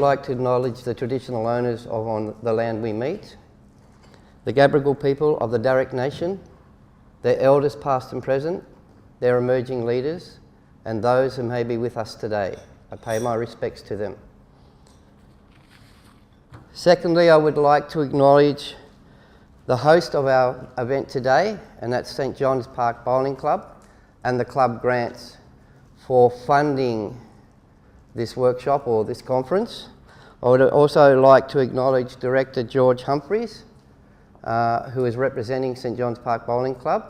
like to acknowledge the traditional owners of on the land we meet, the Gadigal people of the Darug Nation, their elders past and present, their emerging leaders, and those who may be with us today. I pay my respects to them. Secondly, I would like to acknowledge the host of our event today, and that's St John's Park Bowling Club and the club grants for funding this workshop or this conference. I would also like to acknowledge Director George Humphreys, who is representing St John's Park Bowling Club.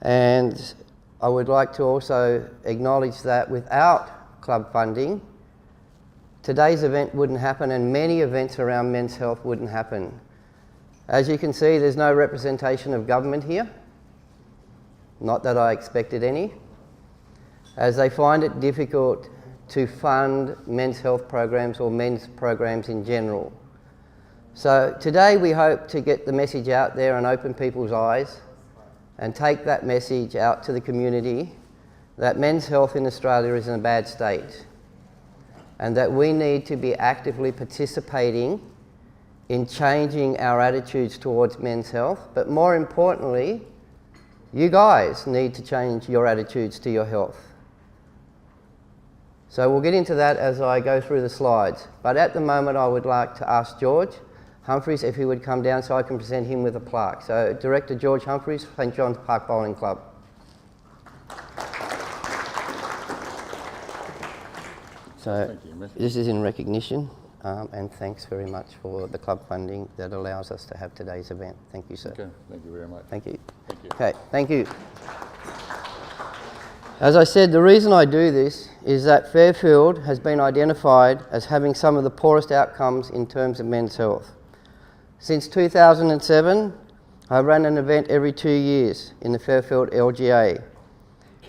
And I would like to also acknowledge that without club funding, today's event wouldn't happen, and many events around men's health wouldn't happen. As you can see, there's no representation of government here. Not that I expected any, as they find it difficult to fund men's health programs or men's programs in general. So today we hope to get the message out there and open people's eyes and take that message out to the community that men's health in Australia is in a bad state and that we need to be actively participating in changing our attitudes towards men's health, but more importantly, you guys need to change your attitudes to your health. So we'll get into that as I go through the slides. But at the moment, I would like to ask George Humphreys if he would come down so I can present him with a plaque. So Director George Humphreys, St John's Park Bowling Club. So this is in recognition, and thanks very much for the club funding that allows us to have today's event. Thank you, sir. Okay, thank you very much. Thank you. Thank you. Okay, thank you. As I said, the reason I do this is that Fairfield has been identified as having some of the poorest outcomes in terms of men's health. Since 2007, I ran an event every 2 years in the Fairfield LGA,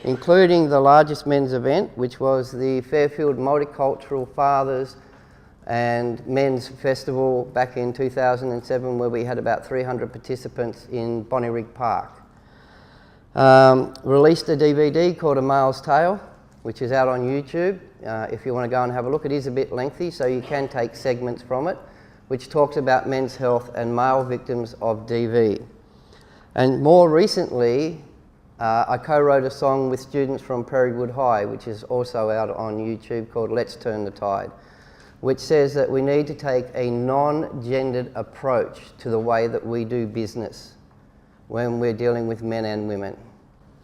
including the largest men's event, which was the Fairfield Multicultural Fathers and Men's Festival back in 2007, where we had about 300 participants in Bonnyrigg Park. Released a DVD called A Male's Tale, which is out on YouTube. If you want to go and have a look, it is a bit lengthy, so you can take segments from it, which talks about men's health and male victims of DV. And more recently, I co-wrote a song with students from Prairie Wood High, which is also out on YouTube, called Let's Turn the Tide, which says that we need to take a non-gendered approach to the way that we do business when we're dealing with men and women.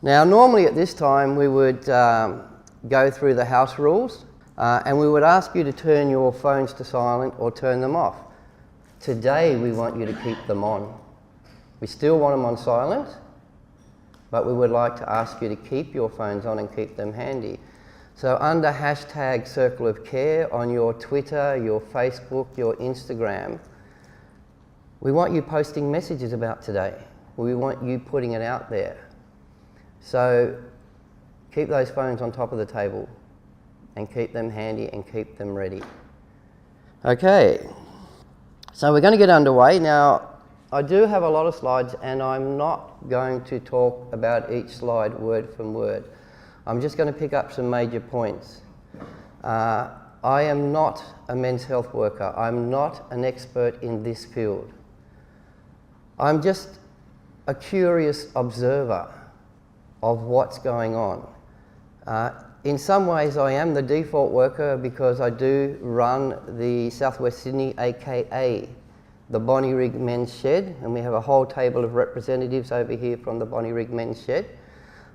Now, normally at this time, we would go through the house rules, and we would ask you to turn your phones to silent or turn them off. Today, we want you to keep them on. We still want them on silent, but we would like to ask you to keep your phones on and keep them handy. So under hashtag Circle of Care on your Twitter, your Facebook, your Instagram, we want you posting messages about today. We want you putting it out there. So keep those phones on top of the table and keep them handy and keep them ready. Okay, so we're going to get underway. Now, I do have a lot of slides and I'm not going to talk about each slide word for word. I'm just going to pick up some major points. I am not a men's health worker. I'm not an expert in this field. I'm just a curious observer of what's going on. In some ways I am the default worker because I do run the Southwest Sydney, aka the Bonnyrigg Men's Shed, and we have a whole table of representatives over here from the Bonnyrigg Men's Shed.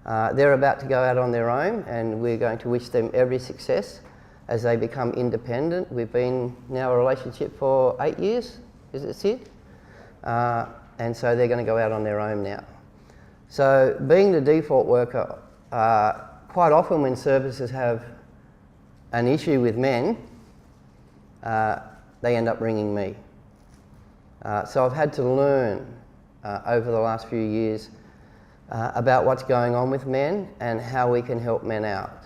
They're about to go out on their own and we're going to wish them every success as they become independent. We've been now a relationship for 8 years, is it Sid? And so they're going to go out on their own now. So being the default worker, quite often when services have an issue with men, they end up ringing me. So I've had to learn over the last few years about what's going on with men and how we can help men out.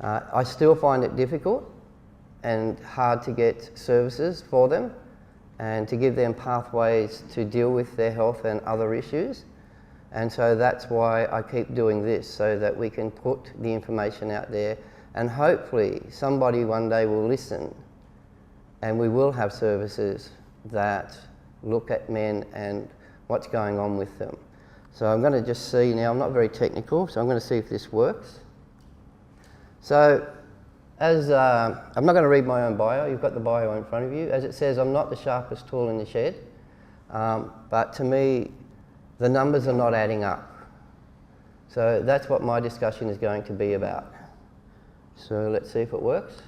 I still find it difficult and hard to get services for them and to give them pathways to deal with their health and other issues. And so that's why I keep doing this, so that we can put the information out there and hopefully somebody one day will listen and we will have services that look at men and what's going on with them. So I'm going to just see now, I'm not very technical, so I'm going to see if this works. So as I'm not going to read my own bio, you've got the bio in front of you. As it says, I'm not the sharpest tool in the shed, but to me, the numbers are not adding up. So that's what my discussion is going to be about. So let's see if it works.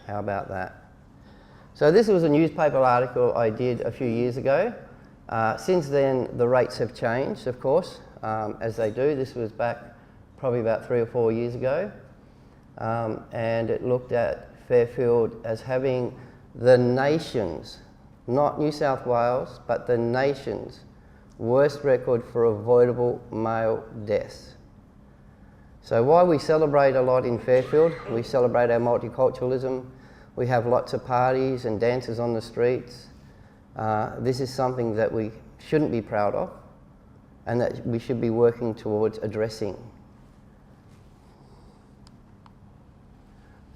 How about that? So this was a newspaper article I did a few years ago. Since then, the rates have changed, of course, as they do. This was back probably about 3 or 4 years ago. And it looked at Fairfield as having the nation's, not New South Wales, but the nation's worst record for avoidable male deaths. So while we celebrate a lot in Fairfield, we celebrate our multiculturalism, we have lots of parties and dances on the streets, this is something that we shouldn't be proud of and that we should be working towards addressing.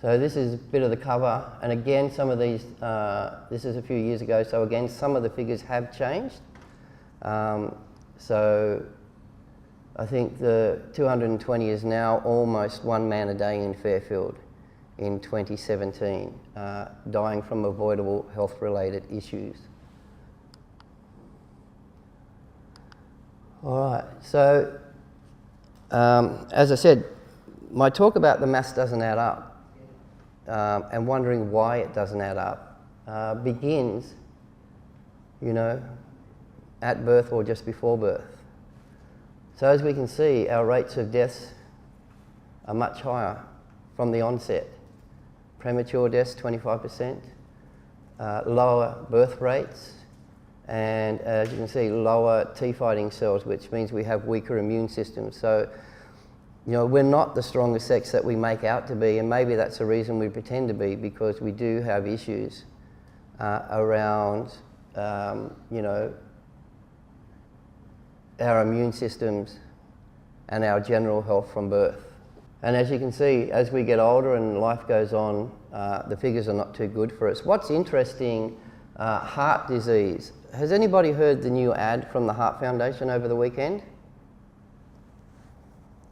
So this is a bit of the cover, and again some of these, this is a few years ago, so again some of the figures have changed. So I think the 220 is now almost 1 man a day in Fairfield in 2017, dying from avoidable health-related issues. All right, so as I said, my talk about the maths doesn't add up. And wondering why it doesn't add up begins, at birth or just before birth. So as we can see, our rates of deaths are much higher from the onset. Premature deaths, 25%, lower birth rates, and as you can see, lower T-fighting cells, which means we have weaker immune systems. So we're not the strongest sex that we make out to be, and maybe that's the reason we pretend to be, because we do have issues around, our immune systems and our general health from birth. And as you can see, as we get older and life goes on, the figures are not too good for us. What's interesting, heart disease. Has anybody heard the new ad from the Heart Foundation over the weekend?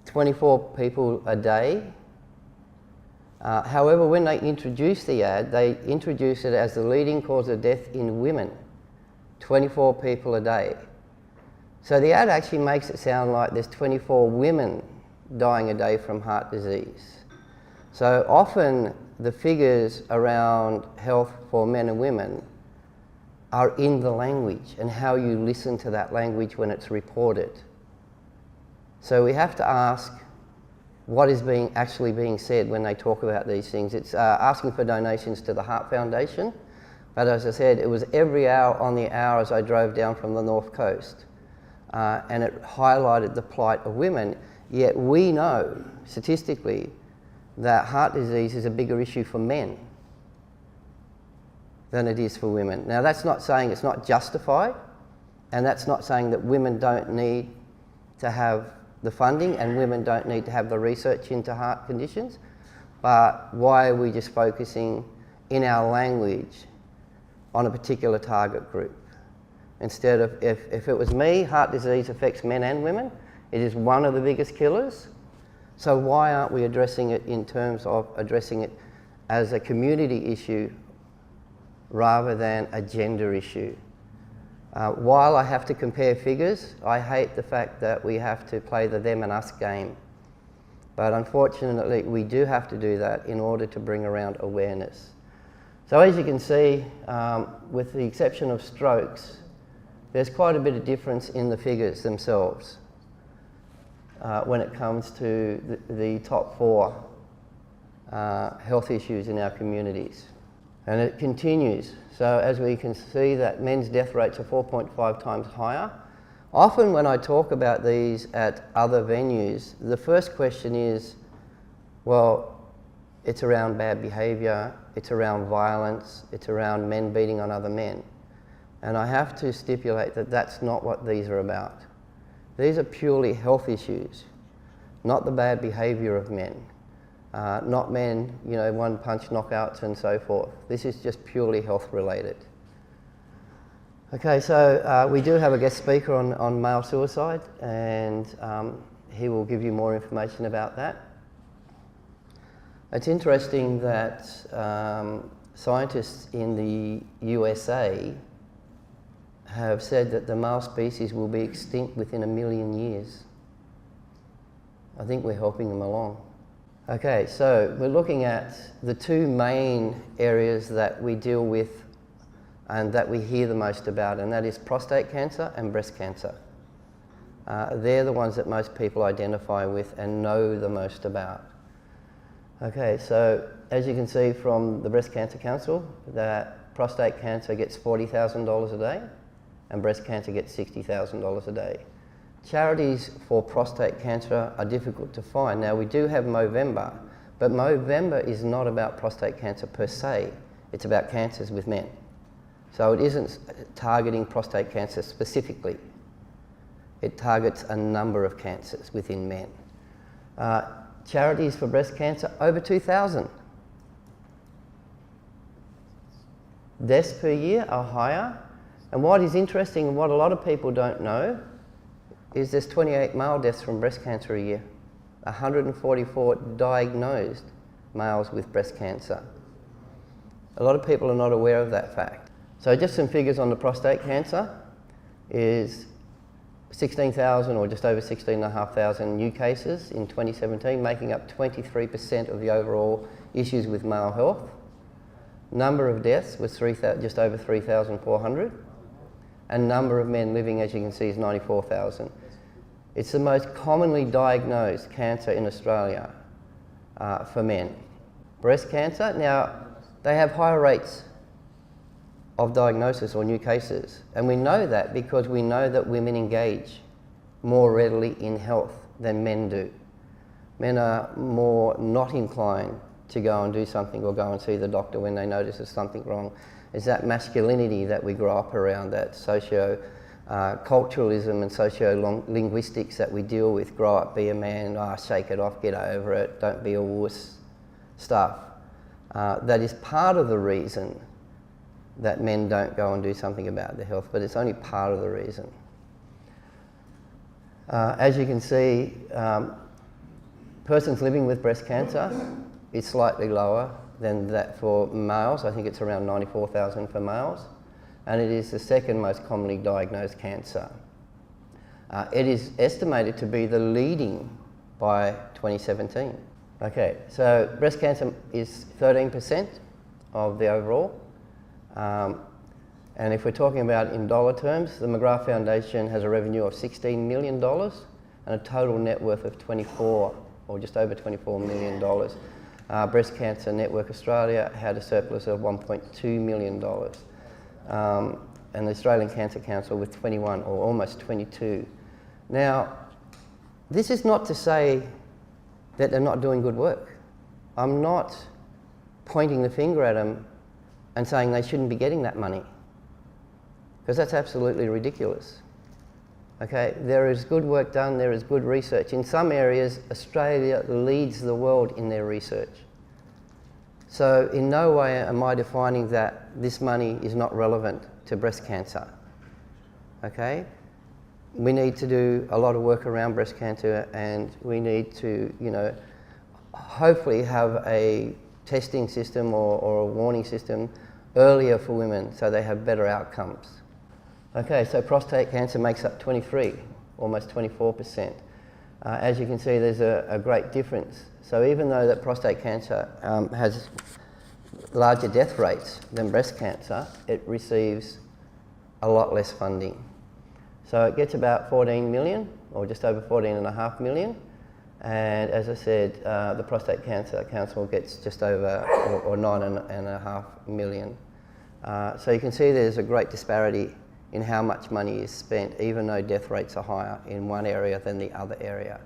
24 people a day. However, when they introduced the ad, they introduced it as the leading cause of death in women. 24 people a day. So the ad actually makes it sound like there's 24 women dying a day from heart disease. So often the figures around health for men and women are in the language and how you listen to that language when it's reported. So we have to ask what is actually being said when they talk about these things. It's asking for donations to the Heart Foundation, but as I said, it was every hour on the hour as I drove down from the North Coast, and it highlighted the plight of women. Yet we know, statistically, that heart disease is a bigger issue for men than it is for women. Now that's not saying it's not justified, and that's not saying that women don't need to have the funding and women don't need to have the research into heart conditions, but why are we just focusing in our language on a particular target group? Instead of, if it was me, heart disease affects men and women. It is one of the biggest killers. So why aren't we addressing it in terms of addressing it as a community issue rather than a gender issue? While I have to compare figures, I hate the fact that we have to play the them and us game. But unfortunately, we do have to do that in order to bring around awareness. So as you can see, with the exception of strokes, there's quite a bit of difference in the figures themselves when it comes to the top 4 health issues in our communities. And it continues. So as we can see that men's death rates are 4.5 times higher. Often when I talk about these at other venues, the first question is, well, it's around bad behaviour, it's around violence, it's around men beating on other men. And I have to stipulate that that's not what these are about. These are purely health issues, not the bad behaviour of men. not men, you know, one-punch knockouts and so forth. This is just purely health-related. Okay, so we do have a guest speaker on male suicide, and he will give you more information about that. It's interesting that scientists in the USA have said that the male species will be extinct within 1 million years. I think we're helping them along. Okay, so we're looking at the two main areas that we deal with and that we hear the most about, and that is prostate cancer and breast cancer. They're the ones that most people identify with and know the most about. Okay, so as you can see from the Breast Cancer Council, that prostate cancer gets $40,000 a day and breast cancer gets $60,000 a day. Charities for prostate cancer are difficult to find. Now, we do have Movember, but Movember is not about prostate cancer per se. It's about cancers with men. So it isn't targeting prostate cancer specifically. It targets a number of cancers within men. Charities for breast cancer, over 2,000. Deaths per year are higher. And what is interesting and what a lot of people don't know is there's 28 male deaths from breast cancer a year. 144 diagnosed males with breast cancer. A lot of people are not aware of that fact. So just some figures on the prostate cancer is 16,000 or just over 16,500 new cases in 2017, making up 23% of the overall issues with male health. Number of deaths was just over 3,400. And number of men living, as you can see, is 94,000. It's the most commonly diagnosed cancer in Australia for men. Breast cancer, now they have higher rates of diagnosis or new cases. And we know that because we know that women engage more readily in health than men do. Men are more not inclined to go and do something or go and see the doctor when they notice there's something wrong. It's that masculinity that we grow up around, that socio-culturalism and socio-linguistics that we deal with. Grow up, be a man, shake it off, get over it, don't be a wuss stuff. That is part of the reason that men don't go and do something about their health, but it's only part of the reason. As you can see, persons living with breast cancer is slightly lower than that for males. I think it's around 94,000 for males, and it is the second most commonly diagnosed cancer. It is estimated to be the leading by 2017. Okay, so breast cancer is 13% of the overall. And if we're talking about in dollar terms, the McGrath Foundation has a revenue of $16 million and a total net worth of 24 or just over $24 million. Breast Cancer Network Australia had a surplus of $1.2 million. And the Australian Cancer Council with 21 or almost 22. Now, this is not to say that they're not doing good work. I'm not pointing the finger at them and saying they shouldn't be getting that money, because that's absolutely ridiculous. Okay, there is good work done, there is good research. In some areas, Australia leads the world in their research. So in no way am I defining that this money is not relevant to breast cancer. Okay? We need to do a lot of work around breast cancer, and we need to, hopefully have a testing system or a warning system earlier for women so they have better outcomes. Okay, so prostate cancer makes up 23, almost 24%. As you can see, there's a great difference. So even though that prostate cancer has larger death rates than breast cancer, it receives a lot less funding. So it gets about 14 million, or just over 14.5 million. And as I said, the Prostate Cancer Council gets just over or 9.5 million. So you can see there's a great disparity in how much money is spent, even though death rates are higher in one area than the other area.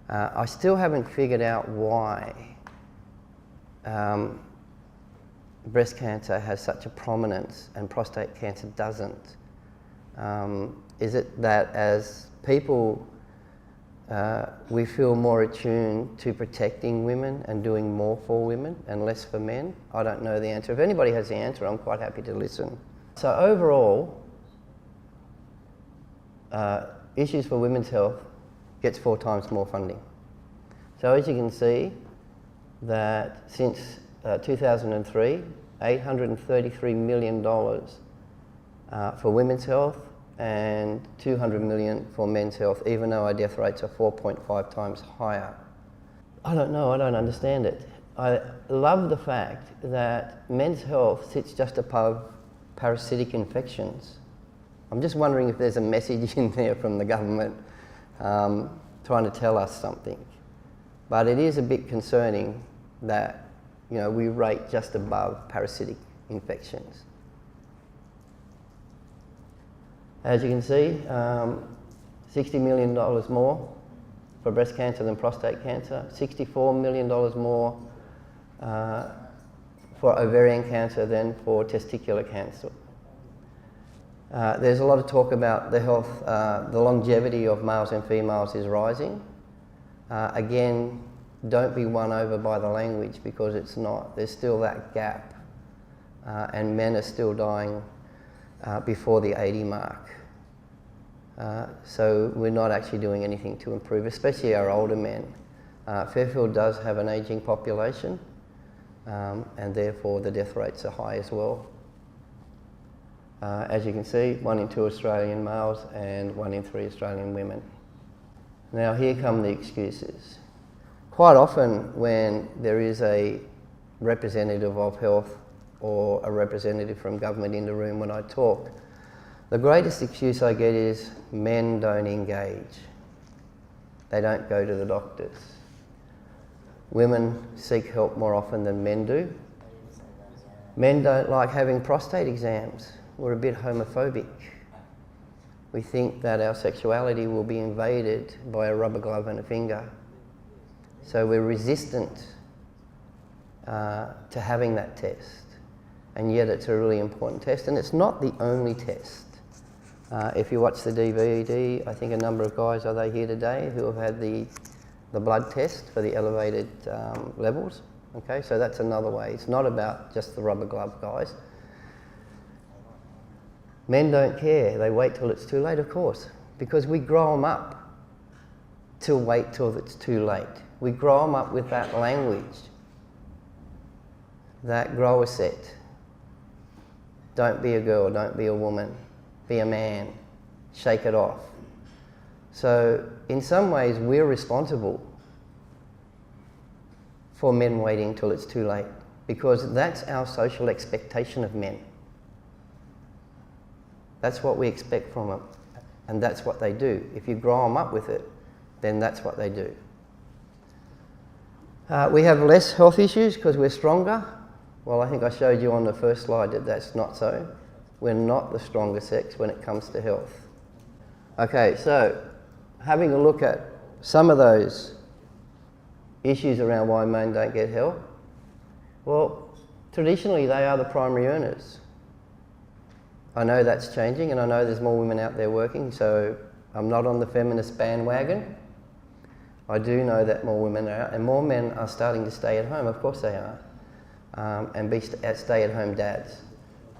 I still haven't figured out why breast cancer has such a prominence and prostate cancer doesn't. Is it that as people we feel more attuned to protecting women and doing more for women and less for men? I don't know the answer. If anybody has the answer, I'm quite happy to listen. So overall, Issues for Women's Health gets 4 times more funding. So as you can see, that since 2003, $833 million for women's health and $200 million for men's health, even though our death rates are 4.5 times higher. I don't know, I don't understand it. I love the fact that men's health sits just above parasitic infections. I'm just wondering if there's a message in there from the government trying to tell us something. But it is a bit concerning that, you know, we rate just above parasitic infections. As you can see, $60 million more for breast cancer than prostate cancer, $64 million more for ovarian cancer than for testicular cancer. There's a lot of talk about the health, the longevity of males and females is rising. Again, don't be won over by the language, because it's not. There's still that gap, and men are still dying before the 80 mark. So we're not actually doing anything to improve, especially our older men. Fairfield does have an ageing population, and therefore the death rates are high as well. As you can see, 1 in 2 Australian males and 1 in 3 Australian women. Now here come the excuses. Quite often when there is a representative of health or a representative from government in the room when I talk, the greatest excuse I get is men don't engage. They don't go to the doctors. Women seek help more often than men do. Men don't like having prostate exams. We're a bit homophobic. We think that our sexuality will be invaded by a rubber glove and a finger. So we're resistant to having that test. And yet it's a really important test, and it's not the only test. If you watch the DVD, I think a number of guys, are they here today, who have had the blood test for the elevated levels. Okay, so that's another way. It's not about just the rubber glove guys. Men don't care. They wait till it's too late, of course, because we grow them up to wait till it's too late. We grow them up with that language, that grower set. Don't be a girl, don't be a woman, be a man, shake it off. So in some ways we're responsible for men waiting till it's too late, because that's our social expectation of men. That's what we expect from them, and that's what they do. If you grow them up with it, then that's what they do. We have less health issues because we're stronger. Well, I think I showed you on the first slide that that's not so. We're not the stronger sex when it comes to health. Okay, so having a look at some of those issues around why men don't get help. Well, traditionally they are the primary earners. I know that's changing, and I know there's more women out there working, so I'm not on the feminist bandwagon. I do know that more women are out, and more men are starting to stay at home, of course they are, and be stay-at-home dads.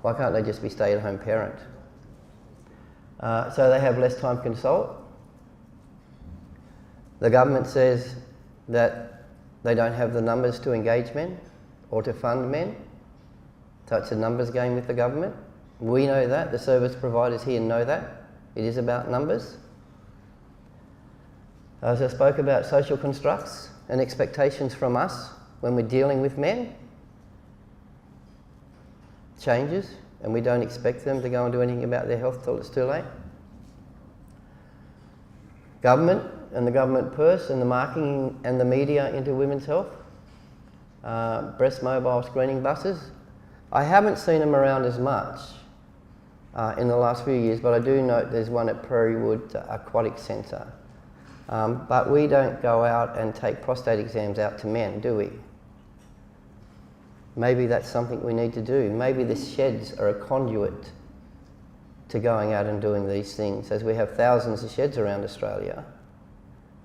Why can't they just be stay-at-home parent? So they have less time to consult. The government says that they don't have the numbers to engage men or to fund men, so it's a numbers game with the government. We know that, the service providers here know that. It is about numbers. As I spoke about social constructs and expectations from us when we're dealing with men, changes, and we don't expect them to go and do anything about their health till it's too late. Government and the government purse and the marketing and the media into women's health. Breast mobile screening buses. I haven't seen them around as much in the last few years, but I do note there's one at Prairie Wood Aquatic Centre. But we don't go out and take prostate exams out to men, do we? Maybe that's something we need to do. Maybe the sheds are a conduit to going out and doing these things, as we have thousands of sheds around Australia.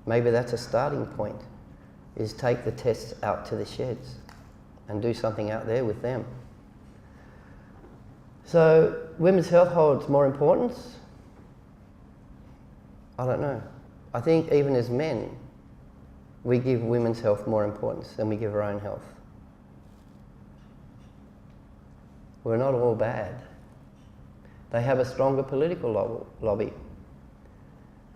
Maybe that's a starting point, is take the tests out to the sheds and do something out there with them. So women's health holds more importance? I don't know. I think even as men, we give women's health more importance than we give our own health. We're not all bad. They have a stronger political lobby.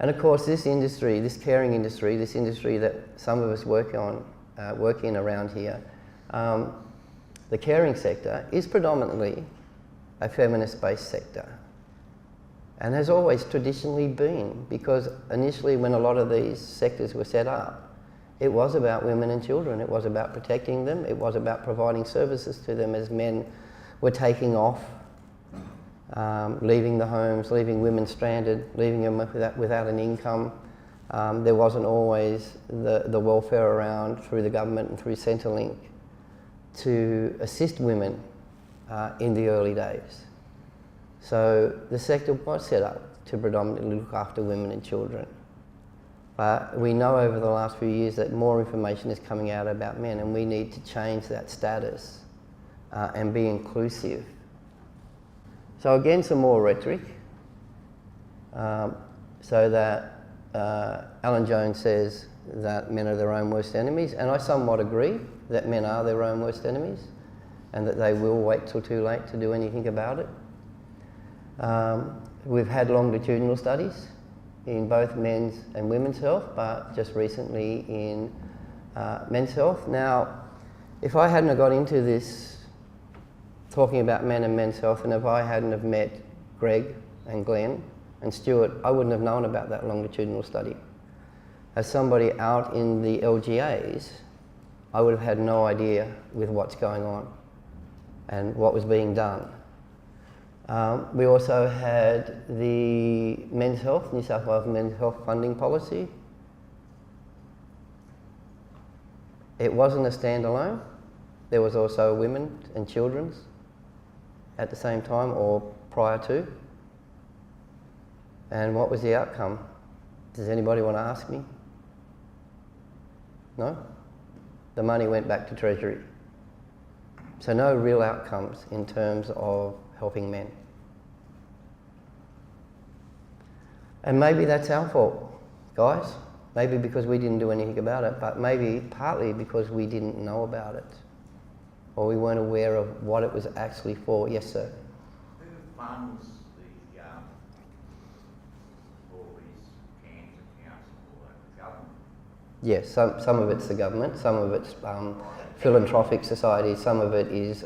And of course this industry, this caring industry, this industry that some of us work in around here, the caring sector is predominantly a feminist-based sector. And has always traditionally been, because initially when a lot of these sectors were set up, it was about women and children. It was about protecting them. It was about providing services to them as men were taking off, leaving the homes, leaving women stranded, leaving them without an income. There wasn't always the welfare around through the government and through Centrelink to assist women in the early days. So the sector was set up to predominantly look after women and children. But we know over the last few years that more information is coming out about men, and we need to change that status and be inclusive. So again, some more rhetoric. So that Alan Jones says that men are their own worst enemies, and I somewhat agree that men are their own worst enemies and that they will wait till too late to do anything about it. We've had longitudinal studies in both men's and women's health, but just recently in men's health. Now, if I hadn't have got into this talking about men and men's health, and if I hadn't have met Greg and Glenn and Stuart, I wouldn't have known about that longitudinal study. As somebody out in the LGAs, I would have had no idea with what's going on and what was being done. We also had the Men's Health, New South Wales Men's Health funding policy. It wasn't a standalone. There was also women and children's at the same time or prior to. And what was the outcome? Does anybody want to ask me? No? The money went back to Treasury. So no real outcomes in terms of helping men. And maybe that's our fault, guys. Maybe because we didn't do anything about it, but maybe partly because we didn't know about it, or we weren't aware of what it was actually for. Yes, sir? Who funds all these cancer accounts for the government? Yes, some of it's the government, some of it's philanthropic societies, some of it is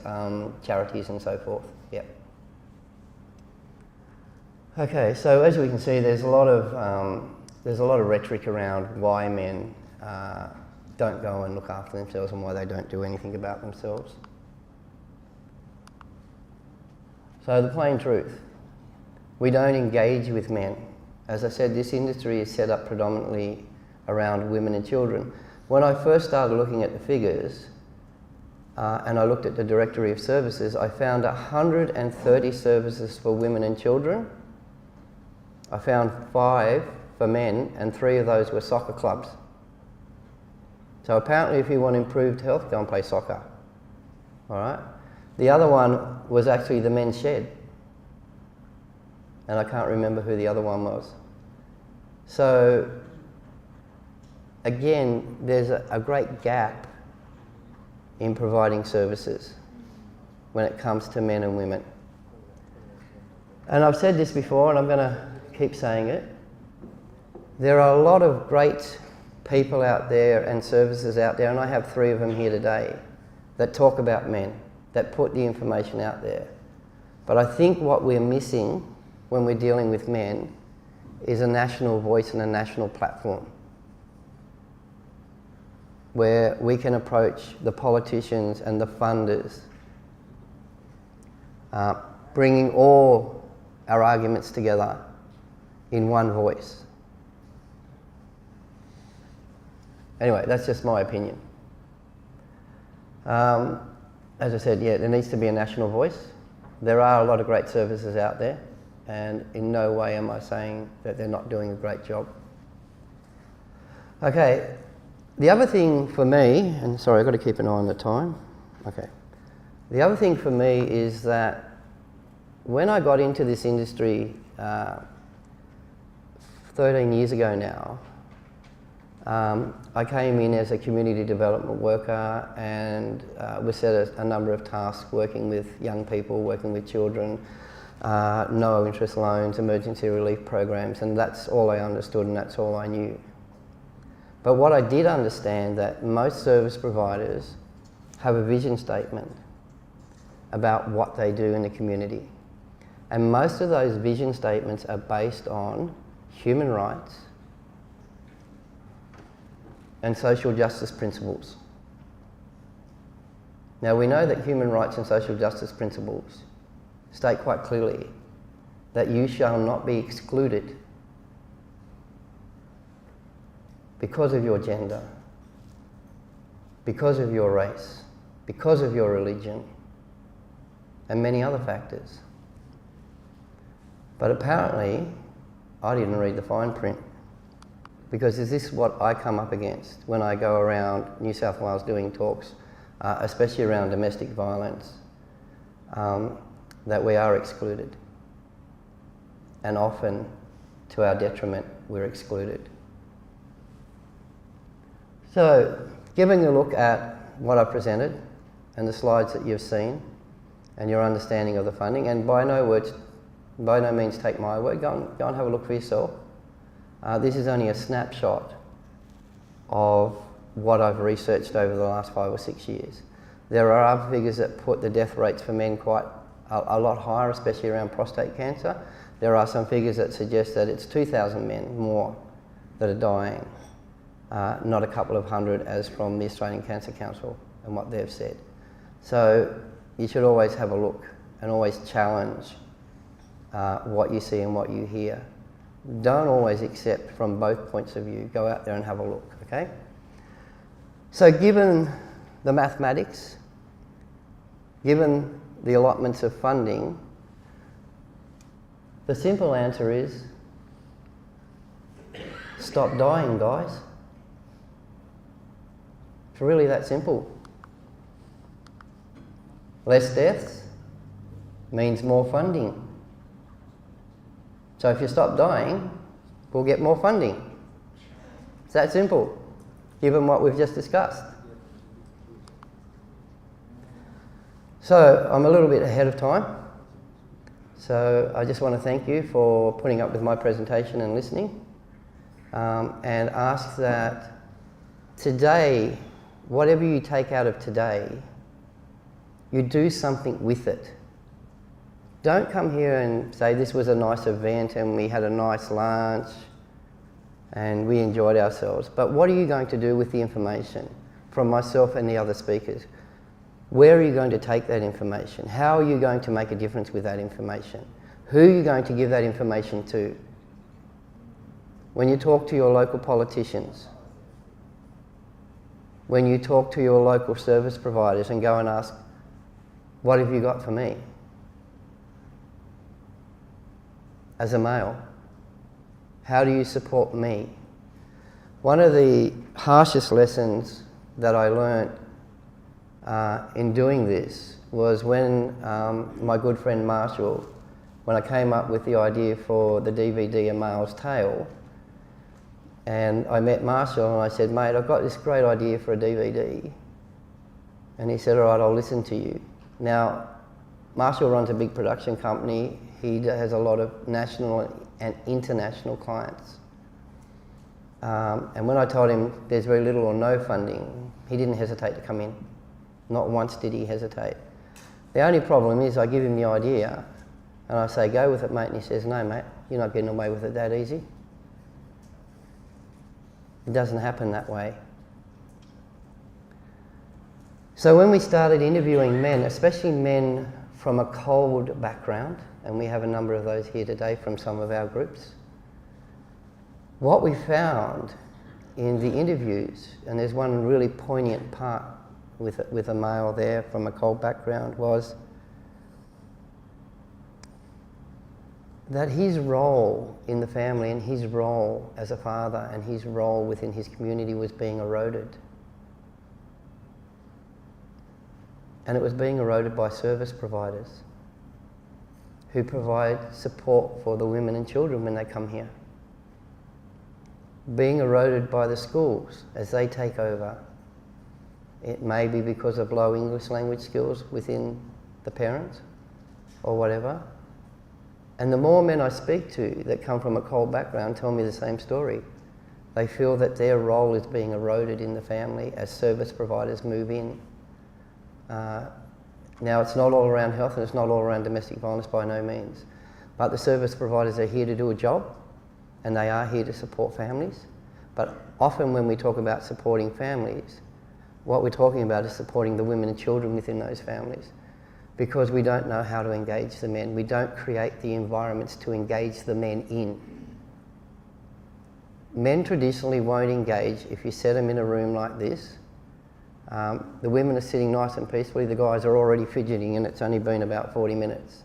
charities and so forth. Yep. Okay, so as we can see, there's a lot of rhetoric around why men don't go and look after themselves and why they don't do anything about themselves. So the plain truth, we don't engage with men. As I said, this industry is set up predominantly around women and children. When I first started looking at the figures, and I looked at the directory of services, I found 130 services for women and children. I found 5 for men, and 3 of those were soccer clubs. So apparently if you want improved health, go and play soccer. All right? The other one was actually the men's shed. And I can't remember who the other one was. So again, there's a great gap in providing services when it comes to men and women. And I've said this before, and I'm going to keep saying it. There are a lot of great people out there and services out there, and I have 3 of them here today, that talk about men, that put the information out there. But I think what we're missing when we're dealing with men is a national voice and a national platform where we can approach the politicians and the funders, bringing all our arguments together in one voice. Anyway, that's just my opinion. As I said, yeah, there needs to be a national voice. There are a lot of great services out there, and in no way am I saying that they're not doing a great job. Okay, the other thing for me, and sorry, I've got to keep an eye on the time. Okay. The other thing for me is that when I got into this industry 13 years ago now, I came in as a community development worker and was set a number of tasks working with young people, working with children, no interest loans, emergency relief programs, and that's all I understood and that's all I knew. But what I did understand that most service providers have a vision statement about what they do in the community. And most of those vision statements are based on human rights and social justice principles. Now we know that human rights and social justice principles state quite clearly that you shall not be excluded because of your gender, because of your race, because of your religion, and many other factors. But apparently, I didn't read the fine print, because is this what I come up against when I go around New South Wales doing talks, especially around domestic violence, that we are excluded. And often, to our detriment, we're excluded. So, giving a look at what I presented and the slides that you've seen and your understanding of the funding, and by no means take my word, go and have a look for yourself. This is only a snapshot of what I've researched over the last 5 or 6 years. There are other figures that put the death rates for men quite a lot higher, especially around prostate cancer. There are some figures that suggest that it's 2,000 men more that are dying, not a couple of hundred as from the Australian Cancer Council and what they've said. So you should always have a look and always challenge what you see and what you hear. Don't always accept from both points of view. Go out there and have a look, okay? So given the mathematics, given the allotments of funding, the simple answer is stop dying, guys. It's really that simple. Less deaths means more funding. So if you stop dying, we'll get more funding. It's that simple, given what we've just discussed. So I'm a little bit ahead of time. So I just want to thank you for putting up with my presentation and listening, and ask that today, whatever you take out of today, you do something with it. Don't come here and say this was a nice event and we had a nice lunch and we enjoyed ourselves. But what are you going to do with the information from myself and the other speakers? Where are you going to take that information? How are you going to make a difference with that information? Who are you going to give that information to? When you talk to your local politicians, when you talk to your local service providers and go and ask, what have you got for me? As a male, how do you support me? One of the harshest lessons that I learnt in doing this was when my good friend Marshall, when I came up with the idea for the DVD A Male's Tale, and I met Marshall and I said, mate, I've got this great idea for a DVD. And he said, all right, I'll listen to you. Now, Marshall runs a big production company. He has a lot of national and international clients. And when I told him there's very little or no funding, he didn't hesitate to come in. Not once did he hesitate. The only problem is I give him the idea and I say, go with it, mate. And he says, no, mate, you're not getting away with it that easy. It doesn't happen that way. So when we started interviewing men, especially men from a cold background, and we have a number of those here today from some of our groups, what we found in the interviews, and there's one really poignant part with a male there from a cold background, was that his role in the family and his role as a father and his role within his community was being eroded. And it was being eroded by service providers who provide support for the women and children when they come here. Being eroded by the schools as they take over. It may be because of low English language skills within the parents or whatever. And the more men I speak to that come from a cold background tell me the same story. They feel that their role is being eroded in the family as service providers move in. Now, it's not all around health and it's not all around domestic violence by no means. But the service providers are here to do a job and they are here to support families. But often when we talk about supporting families, what we're talking about is supporting the women and children within those families, because we don't know how to engage the men. We don't create the environments to engage the men in. Men traditionally won't engage if you set them in a room like this. The women are sitting nice and peacefully, the guys are already fidgeting and it's only been about 40 minutes.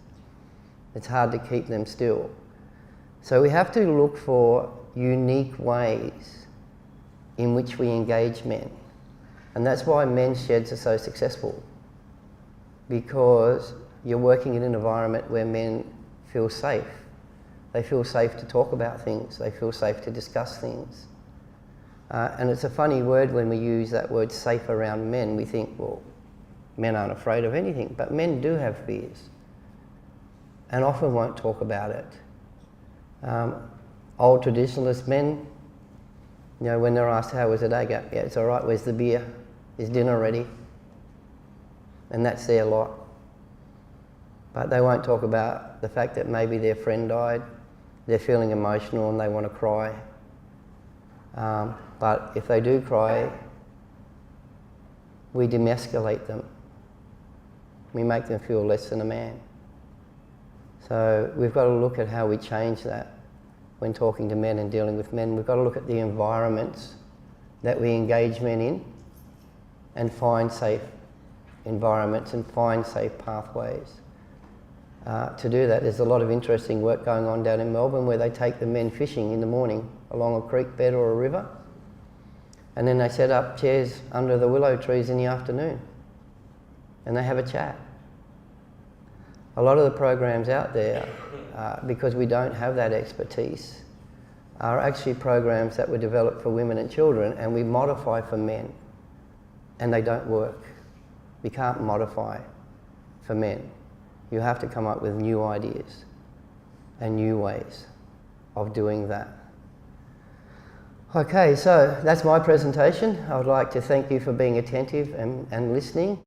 It's hard to keep them still. So we have to look for unique ways in which we engage men. And that's why men's sheds are so successful. Because you're working in an environment where men feel safe. They feel safe to talk about things. They feel safe to discuss things. And it's a funny word when we use that word safe around men. We think, well, men aren't afraid of anything. But men do have fears. And often won't talk about it. Old traditionalist men, you know, when they're asked how was the day, go, yeah, it's all right, where's the beer? Is dinner ready? And that's their lot. But they won't talk about the fact that maybe their friend died, they're feeling emotional and they want to cry. But if they do cry, we demasculate them. We make them feel less than a man. So we've got to look at how we change that when talking to men and dealing with men. We've got to look at the environments that we engage men in and find safe environments and find safe pathways. To do that, there's a lot of interesting work going on down in Melbourne where they take the men fishing in the morning along a creek bed or a river, and then they set up chairs under the willow trees in the afternoon and they have a chat. A lot of the programs out there, because we don't have that expertise, are actually programs that were developed for women and children and we modify for men, and they don't work. You can't modify for men. You have to come up with new ideas and new ways of doing that. Okay, so that's my presentation. I would like to thank you for being attentive and listening.